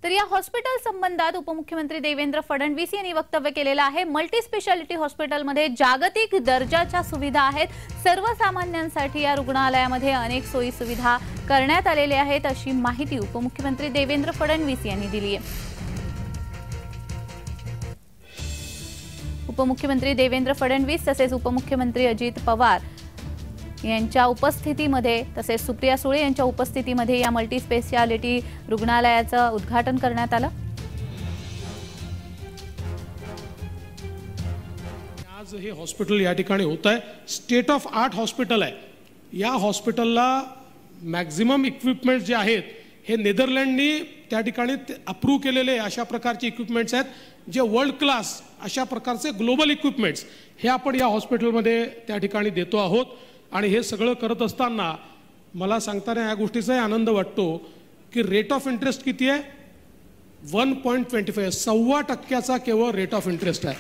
तर या हॉस्पिटल संबंधात उपमुख्यमंत्री देवेंद्र फडणवीस यांनी वक्तव्य केलेलं आहे। मल्टी स्पेशालिटी हॉस्पिटलमध्ये जागतिक दर्जाच्या सुविधा आहेत। सर्वसामान्यांसाठी या रुग्णालयामध्ये अनेक सोयी सुविधा करण्यात आलेल्या आहेत, अशी माहिती उपमुख्यमंत्री देवेंद्र फडणवीस यांनी दिली आहे। उपमुख्यमंत्री देवेंद्र फडणवीस तसेच उपमुख्यमंत्री अजित पवार यांच्या उपस्थितीमध्ये तसेच सुप्रिया सुळे यांच्या उपस्थितीमध्ये या मल्टी स्पेशालिटी रुग्णालयाचं उद्घाटन करण्यात आलं। आज हे हॉस्पिटल या ठिकाणी होत आहे, स्टेट ऑफ आर्ट हॉस्पिटल आहे। या हॉस्पिटलला मॅक्झिमम इक्विपमेंट्स जे आहेत हे नेदरलँडनी त्या ठिकाणी अप्रूव्ह केलेले अशा प्रकारचे इक्विपमेंट्स आहेत, जे वर्ल्ड क्लास अशा प्रकारचे ग्लोबल इक्विपमेंट्स हे आपण या हॉस्पिटलमध्ये त्या ठिकाणी देतो आहोत। आणि हे सगळं करत असताना मला सांगताना या गोष्टीचाही आनंद वाटतो की रेट ऑफ इंटरेस्ट किती आहे, 1.25 1.25% केवळ रेट ऑफ इंटरेस्ट आहे।